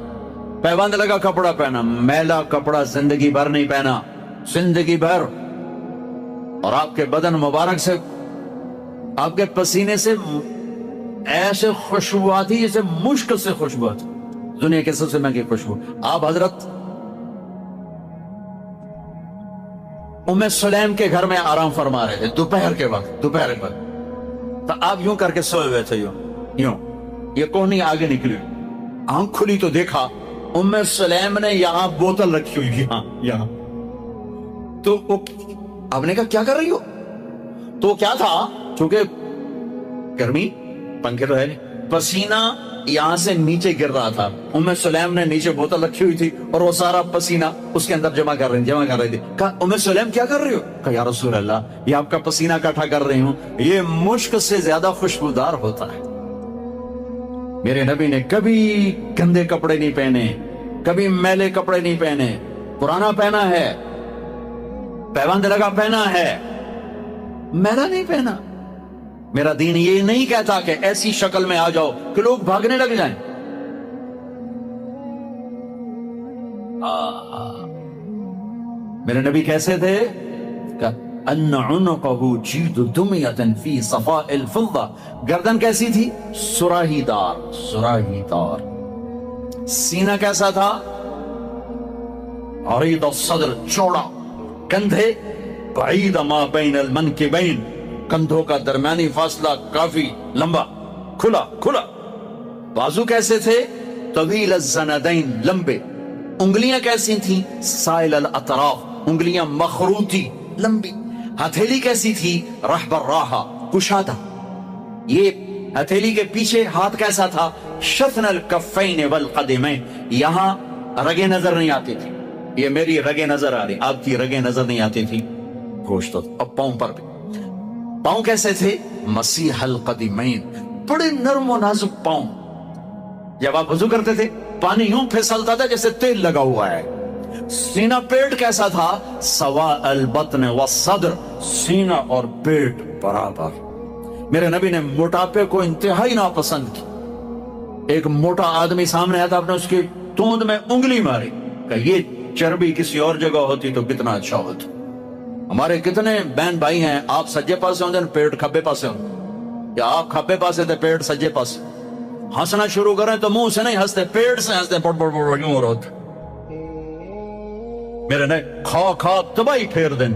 پیبند لگا کپڑا پہنا. میلا کپڑا زندگی بھر نہیں پہنا، زندگی بھر. اور آپ کے بدن مبارک سے، آپ کے پسینے سے ایسے خوشبو آتی جیسے مشک سے خوشبو آتی، دنیا کے سب سے مہنگی خوشبو. آپ حضرت ام سلیم کے گھر میں آرام فرما رہے تھے دوپہر کے وقت. تو آپ یوں کر کے سوئے ہوئے تھے، یوں. یہ کونی آگے نکلی، آنکھ کھلی تو دیکھا ام سلیم نے یہاں بوتل رکھی ہوئی، یہاں. تو آپ نے کہا کیا کر رہی ہو؟ تو کیا تھا، چونکہ گرمی، پنکھے تو ہے نہیں، پسینہ یہاں سے نیچے گر رہا تھا. ام سلیم نے نیچے بوتل رکھی ہوئی تھی اور وہ سارا پسینہ اس کے اندر جمع کر رہی تھی. کہا ام سلیم کیا کر رہی ہو؟ کہا یا رسول اللہ یہ آپ کا پسینہ اکٹھا کر رہی ہوں، یہ مشک سے زیادہ خوشبودار ہوتا ہے. میرے نبی نے کبھی گندے کپڑے نہیں پہنے، کبھی میلے کپڑے نہیں پہنے. پرانا پہنا ہے، پیبند لگا پہنا ہے، میلا نہیں پہنا. میرا دین یہ نہیں کہتا کہ ایسی شکل میں آ جاؤ کہ لوگ بھاگنے لگ جائیں. میرے نبی کیسے تھے؟ ان عنقه جید دمیۃ فی صفاء الفضہ. گردن کیسی تھی؟ سراہی دار. سینہ کیسا تھا؟ عریض الصدر، چوڑا. کندھے بعید ما بین المنکبین، کندھوں کا درمیانی فاصلہ کافی لمبا، کھلا. بازو کیسے تھے؟ طویل الزندین، لمبے. انگلیاں کیسی تھیں؟ سائل الاطراف، انگلیاں مخروطی، لمبی. ہتھیلی کیسی تھی؟ رحب الراحہ، کشادہ. یہ ہتھیلی کے پیچھے ہاتھ کیسا تھا؟ شثن الکفین والقدمین، یہاں رگیں نظر نہیں آتی تھی. یہ میری رگیں نظر آ رہی، آپ کی رگیں نظر نہیں آتی تھی. گوشت. اب پاؤں پر بھی، پاؤں کیسے تھے؟ مسیح القدمین، بڑے نرم و نازک پاؤں. جب آپ وضو کرتے تھے پانی یوں پھسلتا تھا جیسے تیل لگا ہوا ہے. سینہ پیٹ کیسا تھا؟ سواء البطن والصدر، سینہ اور پیٹ برابر. میرے نبی نے موٹاپے کو انتہائی ناپسند کی. ایک موٹا آدمی سامنے آیا تھا، آپ نے اس کی توند میں انگلی ماری، کہ یہ چربی کسی اور جگہ ہوتی تو کتنا اچھا ہوتا. ہمارے کتنے بہن بھائی ہیں، آپ سجے پاسے ہوتے ہیں پیٹ کھبے پاسے ہوتے، یا آپ کھبے پاسے تھے پیٹ سجے پاسے. ہنسنا شروع کریں تو منہ سے نہیں ہنستے، پیٹ سے ہنستے، پڑ یوں ہو رہا. میرے نے کھا تباہی پھیر دیں.